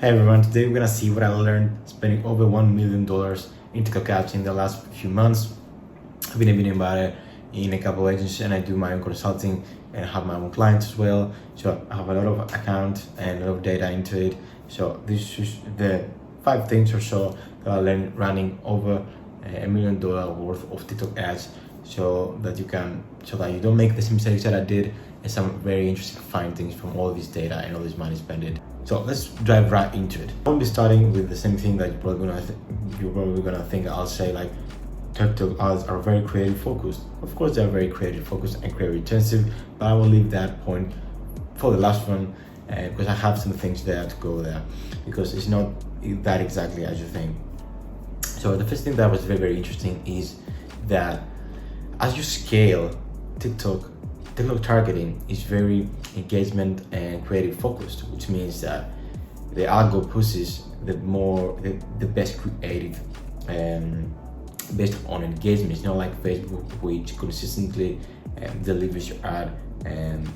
Hey everyone, today we're gonna see what I learned spending over $1 million in TikTok ads in the last few months. I've been reading about it in a couple of agencies and I do my own consulting and have my own clients as well. So I have a lot of account and a lot of data into it. So this is the 5 things or so that I learned running over $1 million worth of TikTok ads so that you don't make the same mistakes that I did and some very interesting findings from all this data and all this money spent. So let's dive right into it. I'll be starting with the same thing that you're probably gonna think I'll say, like TikTok ads are very creative focused. Of course, they're very creative focused and creative intensive, but I will leave that point for the last one because I have some things there to go there because it's not that exactly as you think. So the first thing that was very, very interesting is that as you scale TikTok targeting is very engagement and creative focused, which means that the algo pushes the best creative based on engagement. It's not like Facebook, which consistently delivers your ad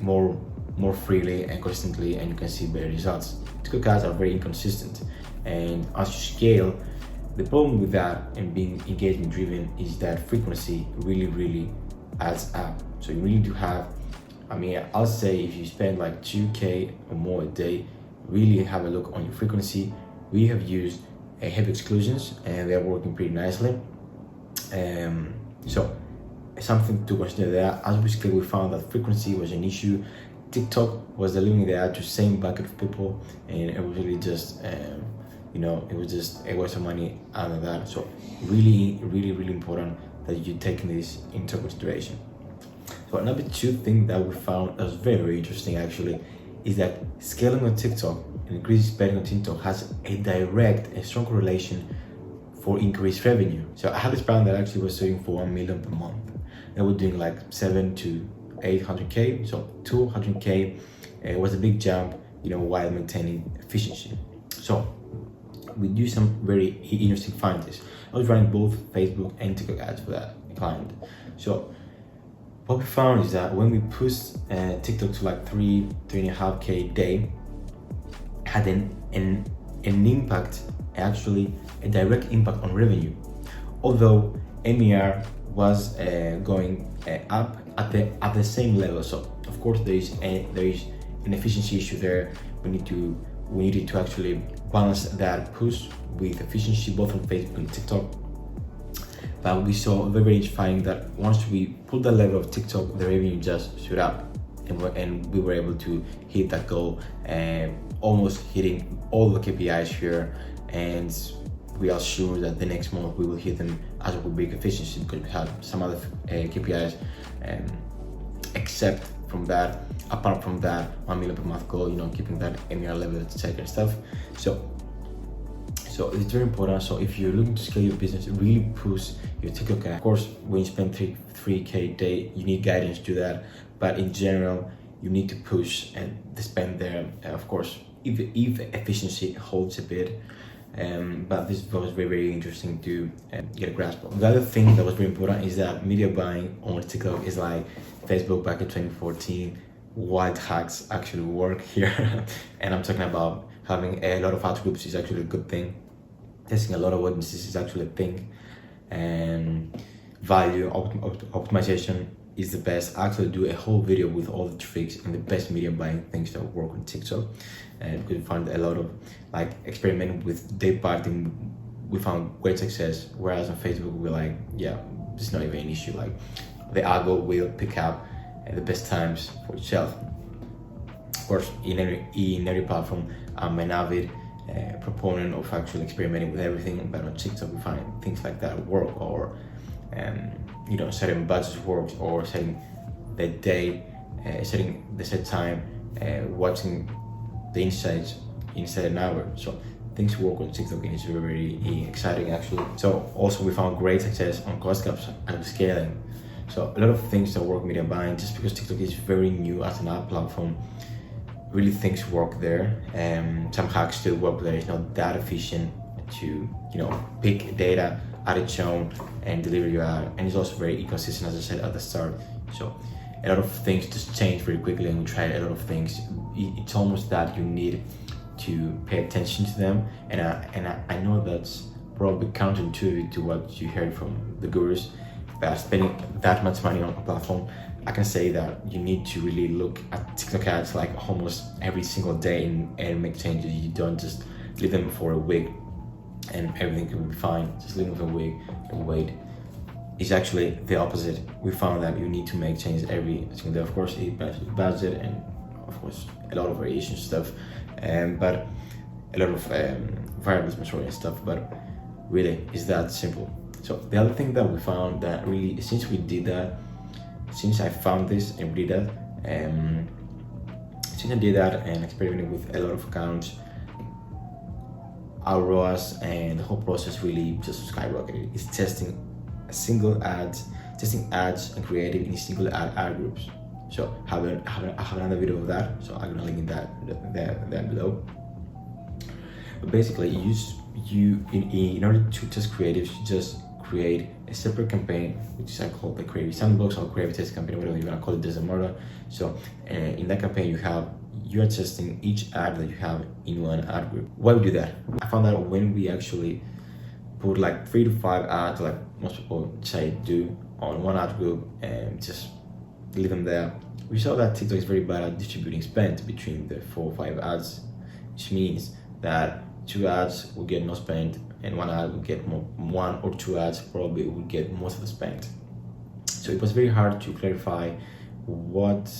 more freely and constantly, and you can see better results. TikTok ads are very inconsistent, and as you scale, the problem with that and being engagement driven is that frequency really adds up. So you really do have, I'll say if you spend like 2K or more a day, really have a look on your frequency. We have used heavy exclusions and they're working pretty nicely. So something to consider there. As we scale, we found that frequency was an issue. TikTok was delivering the ad to the same bucket of people, and it was really just it was just a waste of money out of that. So really important that you take this into consideration. So another 2 thing that we found that was very interesting actually is that scaling on TikTok and increased spending on TikTok has a direct and strong correlation for increased revenue. So I had this brand that actually was selling for 1 million per month. They were doing like 700 to 800K, so 200K was a big jump, while maintaining efficiency. So we do some very interesting findings. I was running both Facebook and TikTok ads for that client. So what we found is that when we pushed TikTok to like 3.5K a day, had an impact, actually a direct impact on revenue. Although MER was going up at the same level. So of course there is an efficiency issue there. We needed to actually balance that push with efficiency both on Facebook and TikTok. But we saw very interesting that once we put the level of TikTok, the revenue just shot up, and we were able to hit that goal, almost hitting all the KPIs here. And we are sure that the next month we will hit them as a big efficiency because we have some other KPIs, apart from that 1 million per month goal, keeping that MER level, etc. and stuff. So it's very important. So if you're looking to scale your business, really push your TikTok ad. Of course, when you spend 3K a day, you need guidance to that. But in general, you need to push and the spend there. Of course, if efficiency holds a bit. But this was very interesting to get a grasp of. The other thing that was very important is that media buying on TikTok is like Facebook back in 2014. Wild hacks actually work here. And I'm talking about having a lot of ad groups is actually a good thing. Testing a lot of audiences is actually a thing. And value optimization is the best. I actually do a whole video with all the tricks and the best media buying things that work on TikTok. And we find a lot of like experimenting with day parting. We found great success. Whereas on Facebook, we're like, yeah, it's not even an issue. Like the algo will pick up the best times for itself. Of course, in every platform, I'm an avid proponent of actually experimenting with everything, but on TikTok we find things like that work, or setting budgets works, or setting the day, setting the set time, watching the insights inside an hour. So things work on TikTok and it's very exciting actually. So also we found great success on cost caps and scaling. So a lot of things that work media buying, just because TikTok is very new as an ad platform, really things work there. Some hacks still work there. It's not that efficient to pick data at its own and deliver your ad, and it's also very inconsistent, as I said at the start. So a lot of things just change very quickly, and we tried a lot of things. It's almost that you need to pay attention to them, and I know that's probably counterintuitive to what you heard from the gurus, that spending that much money on a platform. I can say that you need to really look at TikTok ads like almost every single day and make changes. You don't just leave them for a week and everything will be fine. Just leave them for a week and wait. It's actually the opposite. We found that you need to make changes every single day. Of course, it budget and of course a lot of variation stuff, but a lot of variables, majority and stuff. But really, it's that simple. So the other thing that we found that really, since we did that, since I found this and did that, since I did that and experimented with a lot of accounts, our ROAS and the whole process really just skyrocketed. It's testing testing ads and creative in single ad groups. So I have another video of that, so I'm gonna link in that there below. But basically, in order to test creatives, you just create a separate campaign, which is I call the creative sandbox or creative test campaign, whatever you wanna call it, doesn't matter. So in that campaign, you are testing each ad that you have in one ad group. Why we do that? I found that when we actually put like 3 to 5 ads, like most people say do, on one ad group and just leave them there, we saw that TikTok is very bad at distributing spend between the 4 or 5 ads, which means that 2 ads will get no spend and 1 ad will get more, 1 or 2 ads probably will get most of the spend. So it was very hard to clarify what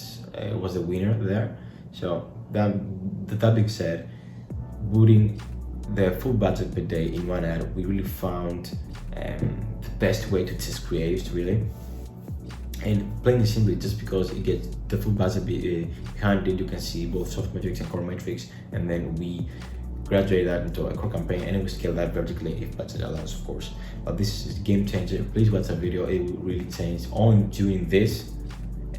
was the winner there. So that being said, putting the full budget per day in one ad, we really found the best way to test creatives, really. And plain and simply, just because it gets the full budget behind it, you can see both soft metrics and core metrics, and then we graduate that into a core campaign, and then we scale that vertically if budget allows, of course. But this is a game changer. Please watch that video. It will really change only doing this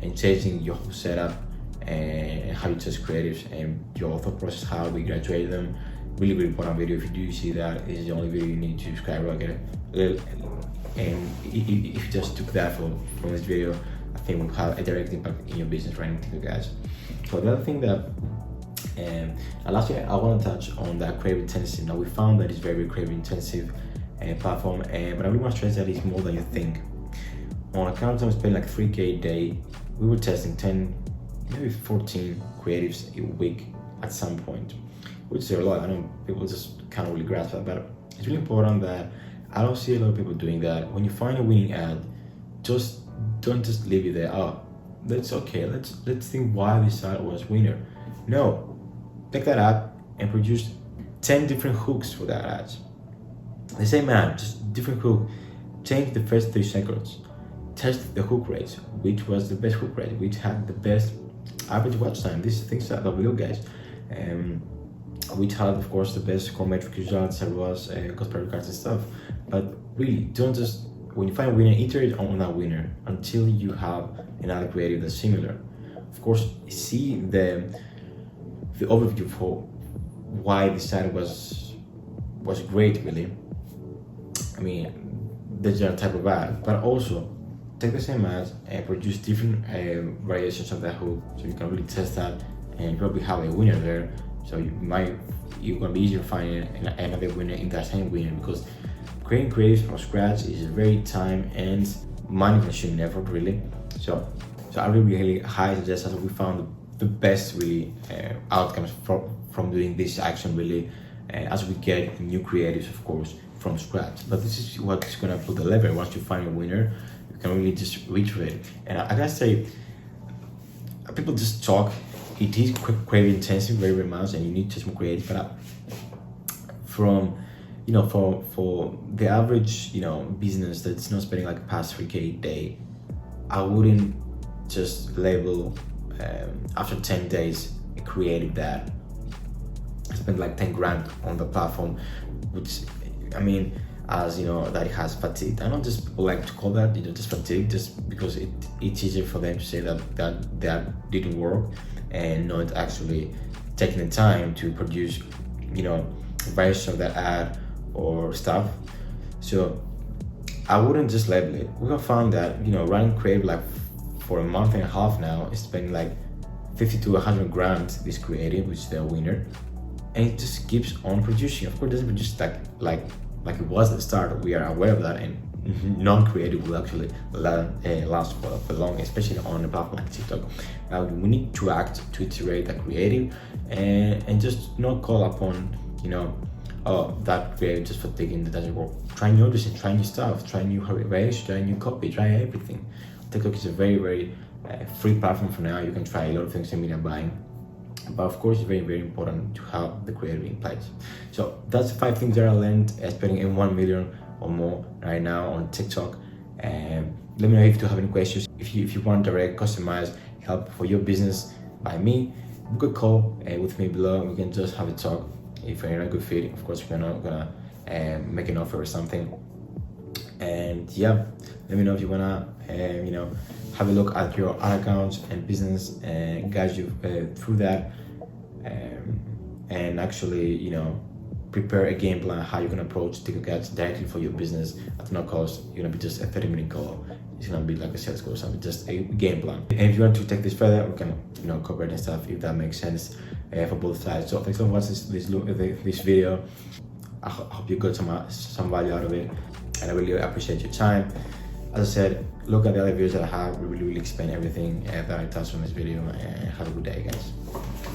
and changing your whole setup and how you test creatives and your thought process, how we graduate them. Really important video. If you do see that, this is the only video you need to skyrocket it. And if you just took that from this video, I think it will have a direct impact in your business running TikTok guys. So the other thing that, and lastly, I want to touch on that creative intensive. Now we found that it's very creative intensive platform, but I really want to stress that it's more than you think. On account that we spent like 3K a day, we were testing 10, maybe 14 creatives a week at some point, which is a lot. I know people just can't really grasp that, but it's really important that I don't see a lot of people doing that. When you find a winning ad, don't just leave it there. Oh, that's okay. Let's think why this ad was winner. No, pick that up and produce 10 different hooks for that ad. The same ad, just different hook. Change the first 3 seconds. Test the hook rates. Which was the best hook rate? Which had the best average watch time? These things are below, guys. Which had, of course, the best core metric results, there was cost per cards and stuff. But really, don't just, when you find a winner, iterate on that winner until you have another creative that's similar. Of course, see the overview for why this site was great, really. I mean, the general type of ad, but also take the same ads and produce different variations of that hook, so you can really test that and probably have a winner there. So you're gonna be easier to find another winner in that same winner, because creating creatives from scratch is a very time and money consuming effort, really. So I really highly suggest that we found the best really outcomes from doing this action, really, as we get new creatives, of course, from scratch. But this is what's gonna put the lever. Once you find a winner, you can really just reiterate. And I gotta say, people just talk. It is creative intensive, very much, and you need to test more creative. But from, you know, for the average, you know, business that's not spending like past 3K a day, I wouldn't just label after 10 days a creative that I spent like 10 grand on the platform, which, I mean, as you know, that it has fatigue. I know just people like to call that, you know, just fatigue, just because it's easier for them to say that didn't work and not actually taking the time to produce, you know, variation of that ad or stuff. So I wouldn't just label it. We have found that, you know, running creative like for a month and a half now is spending like 50 to 100 grand this creative, which is their winner. and it just keeps on producing. Of course, it doesn't produce like it was at the start. We are aware of that, and non-creative will actually last for long, especially on a platform like TikTok. We need to act to iterate that creative, and just not call upon, oh, that creative just for thinking that doesn't work. Try new design, try new stuff, try new variation, try new copy, try everything. TikTok is a very, very free platform for now. You can try a lot of things in media buying, but of course it's very, very important to have the creative in place. So that's the 5 things that I learned, spending in 1 million or more right now on TikTok. And let me know if you have any questions. If you want direct customized help for your business by me, book a call with me below. We can just have a talk. If you're in a good fit, of course we're not gonna make an offer or something. And yeah, let me know if you wanna have a look at your ad accounts and business and guide you through that, and actually prepare a game plan how you're gonna approach TikTok ads directly for your business at no cost. You're gonna be just a 30-minute call. It's gonna be like a sales call or something, just a game plan. And if you want to take this further, we can cooperate and stuff if that makes sense for both sides. So thanks for watching this video. I hope you got some value out of it, and I really appreciate your time. As I said, look at the other videos that I have. We really explain everything that I touched on this video, and have a good day, guys.